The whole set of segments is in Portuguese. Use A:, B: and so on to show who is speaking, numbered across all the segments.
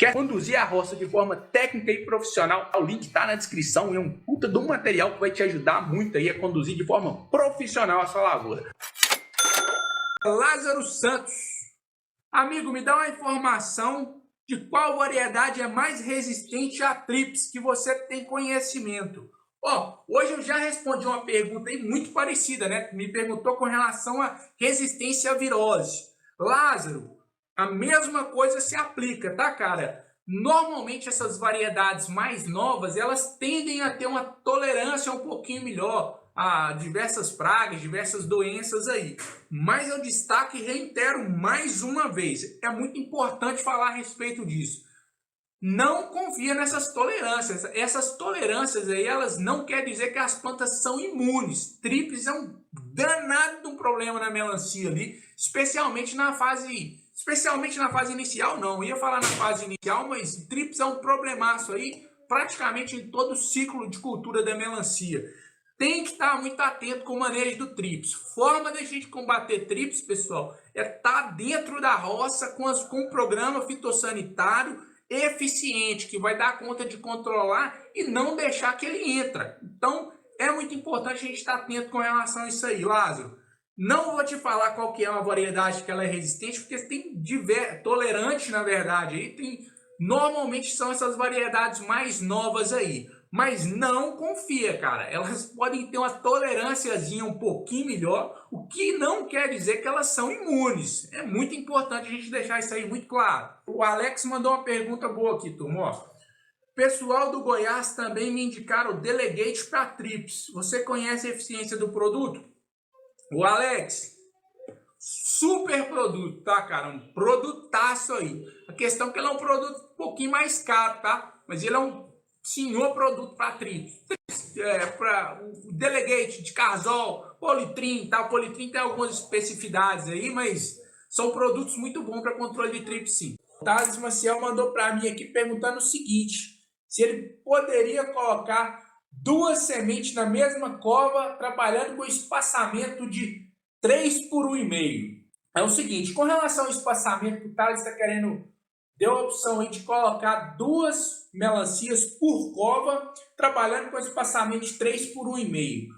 A: Quer conduzir a roça de forma técnica e profissional? O link está na descrição e é um puta de um material que vai te ajudar muito aí a conduzir de forma profissional a sua lavoura. Lázaro Santos. Amigo, me dá uma informação de qual variedade é mais resistente a trips que você tem conhecimento. Hoje eu já respondi uma pergunta aí muito parecida, né? Me perguntou com relação à resistência à virose. Lázaro, a mesma coisa se aplica, tá, cara? Normalmente essas variedades mais novas, elas tendem a ter uma tolerância um pouquinho melhor a diversas pragas, diversas doenças aí. Mas eu destaco e reitero mais uma vez, é muito importante falar a respeito disso. Não confia nessas tolerâncias. Essas tolerâncias aí, elas não querem dizer que as plantas são imunes. Trips é um danado de um problema na melancia ali, especialmente na fase inicial, não. Eu ia falar na fase inicial, mas trips é um problemaço aí, praticamente em todo o ciclo de cultura da melancia. Tem que estar muito atento com o manejo do trips. Forma da gente combater trips, pessoal, é estar dentro da roça com o programa fitossanitário eficiente, que vai dar conta de controlar e não deixar que ele entra. Então, é muito importante a gente estar atento com relação a isso aí, Lázaro. Não vou te falar qual que é uma variedade que ela é resistente, porque tem tolerante, na verdade. Aí normalmente são essas variedades mais novas aí. Mas não confia, cara. Elas podem ter uma tolerânciazinha um pouquinho melhor, o que não quer dizer que elas são imunes. É muito importante a gente deixar isso aí muito claro. O Alex mandou uma pergunta boa aqui, turma. Pessoal do Goiás também me indicaram o Delegate para trips. Você conhece a eficiência do produto? O Alex, super produto, tá, cara? Um produtaço aí. A questão é que ele é um produto um pouquinho mais caro, tá? Mas ele é um senhor produto para trips. Para o Delegate de Carzol, Politrim, tá? O Politrim tem algumas especificidades aí, mas são produtos muito bons para controle de trips, sim. O Thales Maciel mandou para mim aqui perguntando o seguinte: se ele poderia colocar 2 sementes na mesma cova, trabalhando com espaçamento de 3 por 1,5. É o seguinte, com relação ao espaçamento, o Thales está querendo, deu a opção aí de colocar 2 melancias por cova, trabalhando com espaçamento de 3 por 1,5.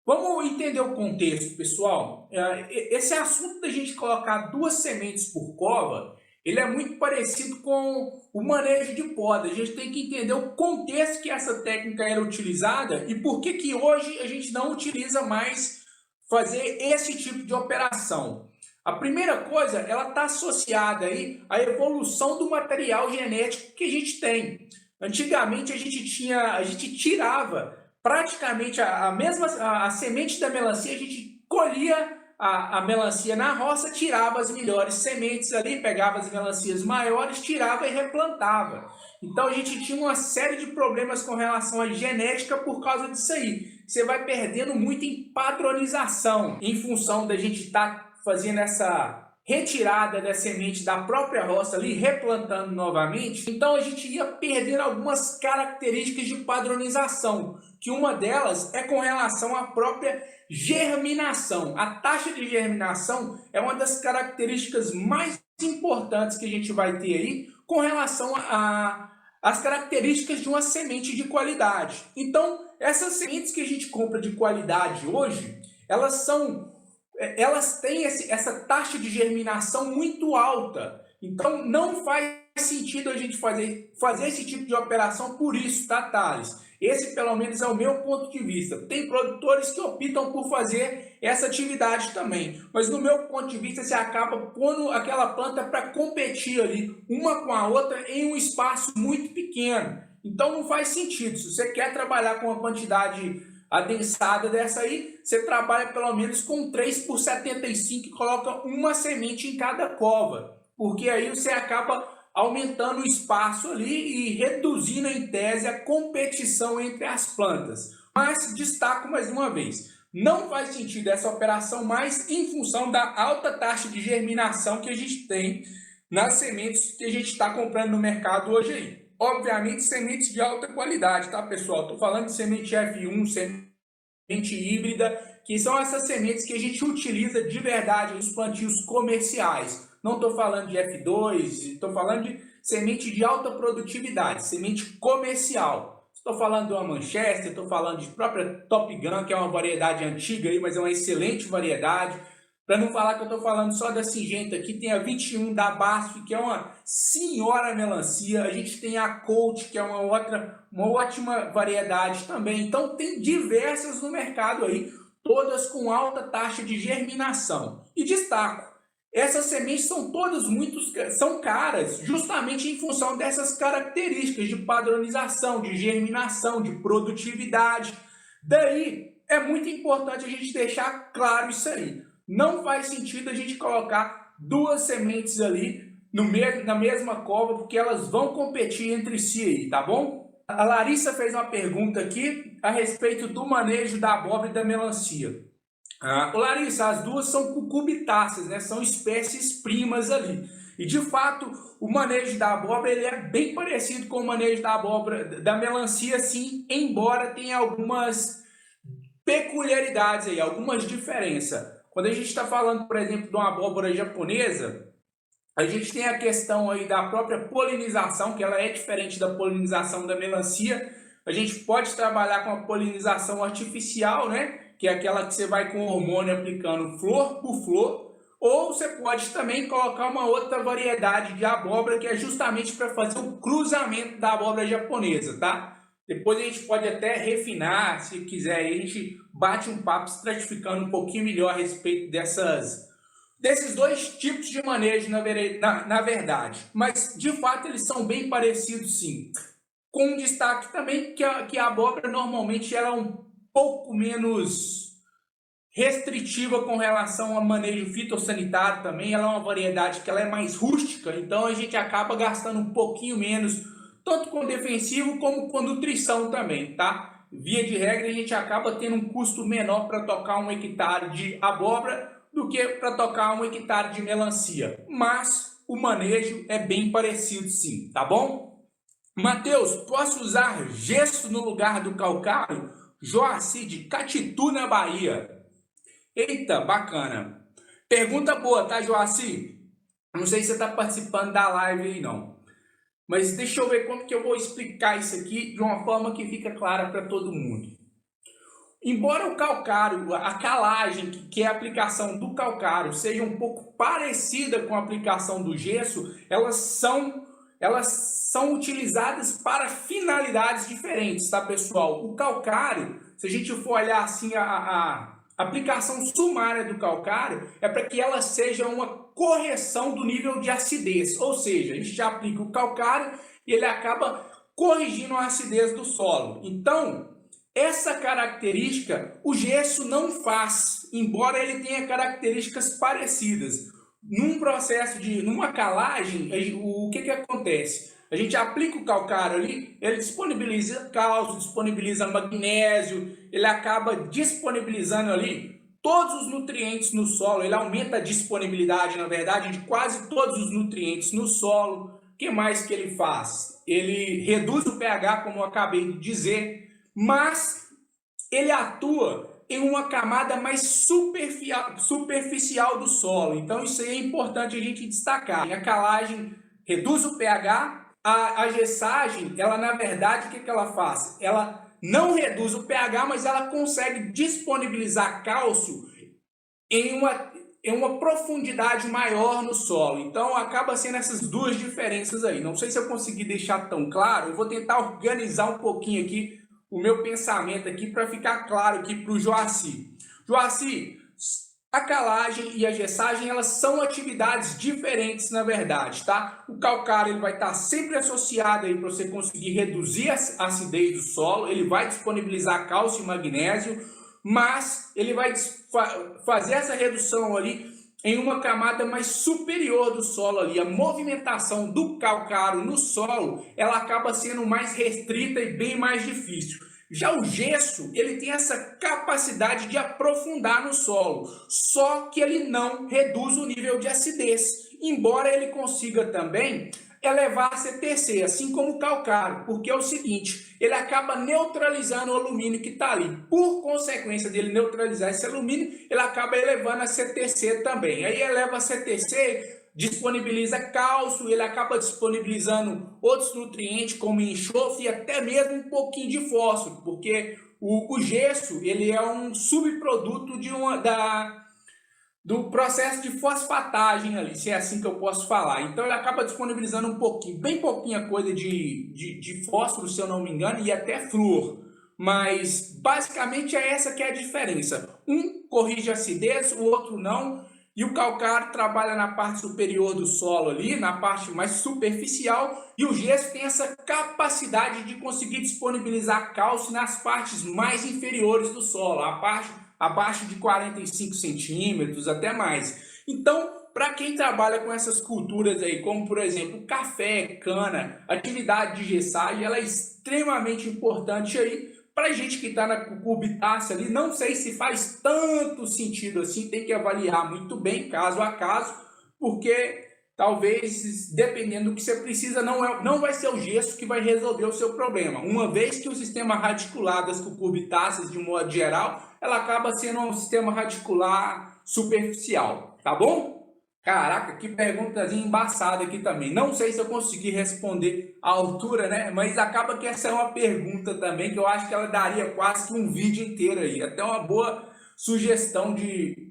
A: Vamos entender o contexto, pessoal. Esse assunto da gente colocar 2 sementes por cova, ele é muito parecido com o manejo de poda. A gente tem que entender o contexto que essa técnica era utilizada e por que hoje a gente não utiliza mais fazer esse tipo de operação. A primeira coisa, ela está associada aí à evolução do material genético que a gente tem. Antigamente a gente tirava praticamente a semente da melancia, a gente colhia a melancia na roça, tirava as melhores sementes ali, pegava as melancias maiores, tirava e replantava. Então a gente tinha uma série de problemas com relação à genética por causa disso aí. Você vai perdendo muito em padronização, em função da gente estar fazendo essa retirada da semente da própria roça ali, replantando novamente. Então a gente ia perdendo algumas características de padronização, que uma delas é com relação à própria germinação. A taxa de germinação é uma das características mais importantes que a gente vai ter aí com relação às características de uma semente de qualidade. Então, essas sementes que a gente compra de qualidade hoje, elas têm essa taxa de germinação muito alta. Então, não faz sentido a gente fazer esse tipo de operação por isso, tá, Thales? Esse, pelo menos, é o meu ponto de vista. Tem produtores que optam por fazer essa atividade também. Mas, no meu ponto de vista, você acaba pondo aquela planta para competir ali, uma com a outra, em um espaço muito pequeno. Então, não faz sentido. Se você quer trabalhar com uma quantidade adensada dessa aí, você trabalha pelo menos com 3 por 75 e coloca uma semente em cada cova. Porque aí você acaba aumentando o espaço ali e reduzindo em tese a competição entre as plantas. Mas destaco mais uma vez, não faz sentido essa operação mais em função da alta taxa de germinação que a gente tem nas sementes que a gente está comprando no mercado hoje aí. Obviamente sementes de alta qualidade, tá, pessoal? Estou falando de semente F1, semente híbrida, que são essas sementes que a gente utiliza de verdade nos plantios comerciais. Não estou falando de F2, estou falando de semente de alta produtividade, semente comercial. Estou falando de uma Manchester, estou falando de própria Top Gun, que é uma variedade antiga, aí, mas é uma excelente variedade. Para não falar que eu estou falando só da Syngenta, aqui tem a 21 da BASF, que é uma senhora melancia. A gente tem a Colt, que é uma ótima variedade também. Então tem diversas no mercado aí, todas com alta taxa de germinação. E destaco, essas sementes são todas são caras, justamente em função dessas características de padronização, de germinação, de produtividade. Daí é muito importante a gente deixar claro isso aí. Não faz sentido a gente colocar duas sementes ali na mesma cova, porque elas vão competir entre si aí, tá bom? A Larissa fez uma pergunta aqui a respeito do manejo da abóbora e da melancia. Larissa, as duas são cucurbitáceas, né? São espécies primas ali. E de fato, o manejo da abóbora ele é bem parecido com o manejo da abóbora, da melancia, sim, embora tenha algumas peculiaridades aí, algumas diferenças. Quando a gente está falando, por exemplo, de uma abóbora japonesa, a gente tem a questão aí da própria polinização, que ela é diferente da polinização da melancia. A gente pode trabalhar com a polinização artificial, né? Que é aquela que você vai com hormônio aplicando flor por flor. Ou você pode também colocar uma outra variedade de abóbora, que é justamente para fazer o cruzamento da abóbora japonesa, tá? Depois a gente pode até refinar, se quiser, aí a gente bate um papo estratificando um pouquinho melhor a respeito desses dois tipos de manejo, na verdade. Mas, de fato, eles são bem parecidos, sim. Com destaque também que a abóbora, normalmente, ela é um pouco menos restritiva com relação ao manejo fitossanitário também. Ela é uma variedade que ela é mais rústica, então a gente acaba gastando um pouquinho menos, tanto com defensivo como com nutrição também, tá? Via de regra, a gente acaba tendo um custo menor para tocar 1 hectare de abóbora do que para tocar 1 hectare de melancia. Mas o manejo é bem parecido sim, tá bom? Matheus, posso usar gesso no lugar do calcário? Joaci de Catitu, na Bahia. Eita, bacana. Pergunta boa, tá, Joaci? Não sei se você está participando da live aí, não. Mas deixa eu ver como que eu vou explicar isso aqui de uma forma que fica clara para todo mundo. Embora o calcário, a calagem, que é a aplicação do calcário, seja um pouco parecida com a aplicação do gesso, elas são utilizadas para finalidades diferentes, tá, pessoal? O calcário, se a gente for olhar assim a aplicação sumária do calcário, é para que ela seja uma correção do nível de acidez, ou seja, a gente já aplica o calcário e ele acaba corrigindo a acidez do solo. Então, essa característica o gesso não faz, embora ele tenha características parecidas. Numa calagem, o que acontece? A gente aplica o calcário ali, ele disponibiliza cálcio, disponibiliza magnésio, ele acaba disponibilizando ali todos os nutrientes no solo, ele aumenta a disponibilidade, na verdade, de quase todos os nutrientes no solo. O que mais que ele faz? Ele reduz o pH, como eu acabei de dizer, mas ele atua em uma camada mais superficial do solo. Então isso aí é importante a gente destacar. A calagem reduz o pH, a gessagem, ela na verdade, o que ela faz? Ela não reduz o pH, mas ela consegue disponibilizar cálcio em uma profundidade maior no solo. Então acaba sendo essas duas diferenças aí. Não sei se eu consegui deixar tão claro, eu vou tentar organizar um pouquinho aqui o meu pensamento aqui para ficar claro aqui para o Joaci. Joaci, a calagem e a gessagem, elas são atividades diferentes na verdade, tá? O calcário ele vai estar sempre associado aí para você conseguir reduzir a acidez do solo, ele vai disponibilizar cálcio e magnésio, mas ele vai fazer essa redução ali em uma camada mais superior do solo ali. A movimentação do calcário no solo, ela acaba sendo mais restrita e bem mais difícil. Já o gesso, ele tem essa capacidade de aprofundar no solo, só que ele não reduz o nível de acidez, embora ele consiga também elevar a CTC, assim como o calcário, porque é o seguinte, ele acaba neutralizando o alumínio que está ali. Por consequência dele neutralizar esse alumínio, ele acaba elevando a CTC também. Aí eleva a CTC, disponibiliza cálcio, ele acaba disponibilizando outros nutrientes como enxofre e até mesmo um pouquinho de fósforo, porque o gesso ele é um subproduto do processo de fosfatagem ali, se é assim que eu posso falar. Então ele acaba disponibilizando um pouquinho, bem pouquinha coisa de fósforo, se eu não me engano, e até flúor. Mas basicamente é essa que é a diferença. Um corrige a acidez, o outro não. E o calcário trabalha na parte superior do solo ali, na parte mais superficial, e o gesso tem essa capacidade de conseguir disponibilizar cálcio nas partes mais inferiores do solo, a parte abaixo de 45 centímetros, até mais. Então, para quem trabalha com essas culturas aí, como por exemplo café, cana, atividade de gessagem, ela é extremamente importante aí para a gente que está na cucurbitaceae ali. Não sei se faz tanto sentido assim, tem que avaliar muito bem, caso a caso, porque talvez, dependendo do que você precisa, não vai ser o gesso que vai resolver o seu problema. Uma vez que o sistema radicular das cucurbitáceas, de modo geral, ela acaba sendo um sistema radicular superficial, tá bom? Caraca, que perguntazinha embaçada aqui também. Não sei se eu consegui responder à altura, né? Mas acaba que essa é uma pergunta também que eu acho que ela daria quase que um vídeo inteiro aí. Até uma boa sugestão de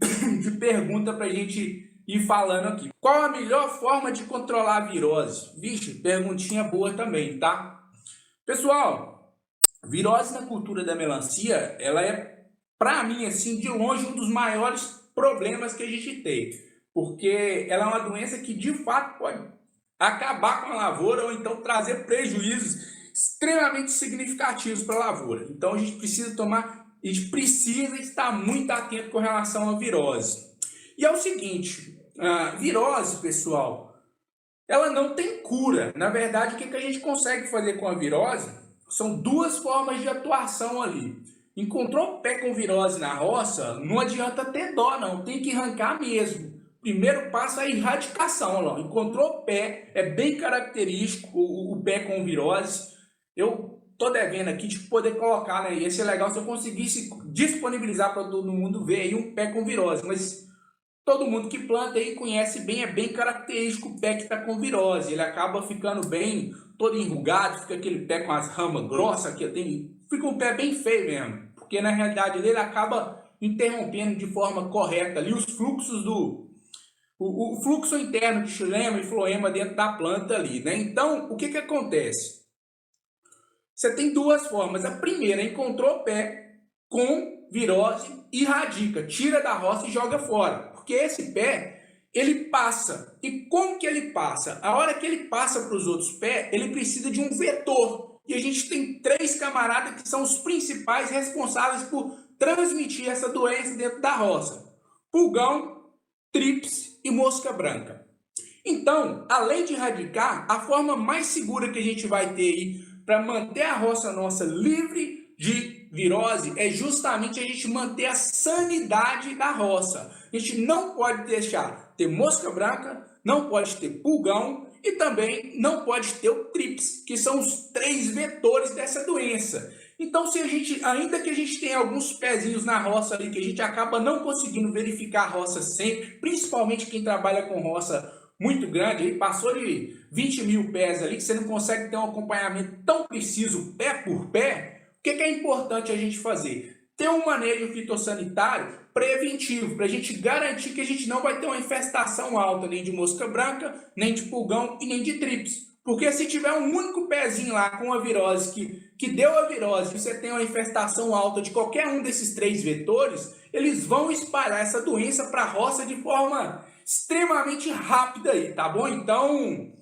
A: pergunta para a gente ir falando aqui. Qual a melhor forma de controlar a virose? Vixe, perguntinha boa também, tá? Pessoal, virose na cultura da melancia, ela é, para mim, assim, de longe, um dos maiores problemas que a gente tem. Porque ela é uma doença que, de fato, pode acabar com a lavoura ou então trazer prejuízos extremamente significativos para a lavoura. Então, a gente precisa estar muito atento com relação à virose. E é o seguinte, a virose, pessoal, ela não tem cura. Na verdade, o que a gente consegue fazer com a virose são duas formas de atuação ali. Encontrou pé com virose na roça, não adianta ter dó, não. Tem que arrancar mesmo. Primeiro passo é a erradicação. Ó. Encontrou pé, é bem característico o pé com virose. Eu tô devendo aqui de poder colocar, né? Ia ser legal se eu conseguisse disponibilizar para todo mundo ver aí um pé com virose. Mas todo mundo que planta aí conhece bem, é bem característico o pé que está com virose. Ele acaba ficando bem todo enrugado, fica aquele pé com as ramas grossas, fica um pé bem feio mesmo. Porque na realidade ele acaba interrompendo de forma correta ali os fluxos o fluxo interno de xilema e floema dentro da planta ali, né? Então, o que acontece? Você tem duas formas. A primeira, encontrou pé com virose, erradica, tira da roça e joga fora. Porque esse pé, ele passa. E como que ele passa? A hora que ele passa para os outros pés, ele precisa de um vetor. E a gente tem três camaradas que são os principais responsáveis por transmitir essa doença dentro da roça: pulgão, tríplice e mosca branca. Então, além de erradicar, a forma mais segura que a gente vai ter aí para manter a roça nossa livre de virose é justamente a gente manter a sanidade da roça. A gente não pode deixar ter mosca branca, não pode ter pulgão e também não pode ter o tríplice, que são os três vetores dessa doença. Então, se a gente, ainda que a gente tenha alguns pezinhos na roça ali, que a gente acaba não conseguindo verificar a roça sempre, principalmente quem trabalha com roça muito grande, aí passou de 20 mil pés ali, que você não consegue ter um acompanhamento tão preciso pé por pé, o que é importante a gente fazer? Ter um manejo fitossanitário preventivo, para a gente garantir que a gente não vai ter uma infestação alta, nem de mosca branca, nem de pulgão e nem de tríplice. Porque se tiver um único pezinho lá com a virose que deu a virose, e você tem uma infestação alta de qualquer um desses três vetores, eles vão espalhar essa doença para a roça de forma extremamente rápida aí, tá bom? Então,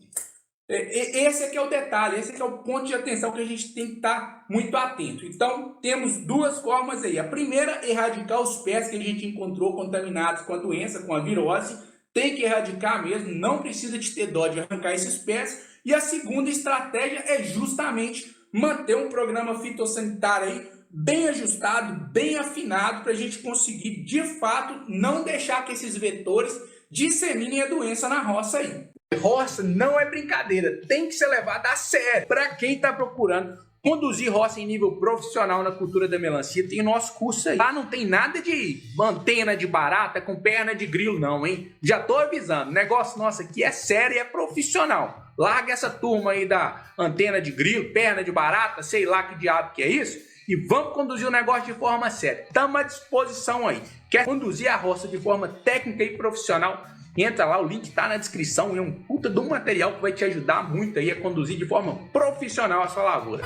A: esse aqui é o detalhe, esse aqui é o ponto de atenção que a gente tem que estar muito atento. Então, temos duas formas aí. A primeira, erradicar os pés que a gente encontrou contaminados com a doença, com a virose. Tem que erradicar mesmo, não precisa de ter dó de arrancar esses pés. E a segunda estratégia é justamente manter um programa fitossanitário aí bem ajustado, bem afinado, para a gente conseguir, de fato, não deixar que esses vetores disseminem a doença na roça aí. Roça não é brincadeira, tem que ser levada a sério para quem está procurando conduzir roça em nível profissional na cultura da melancia, tem o nosso curso aí. Lá não tem nada de antena de barata com perna de grilo não, hein? Já tô avisando, o negócio nosso aqui é sério e é profissional. Larga essa turma aí da antena de grilo, perna de barata, sei lá que diabo que é isso, e vamos conduzir o negócio de forma séria. Estamos à disposição aí. Quer conduzir a roça de forma técnica e profissional? Entra lá, o link tá na descrição, é um puta de um material que vai te ajudar muito aí a conduzir de forma profissional a sua lavoura.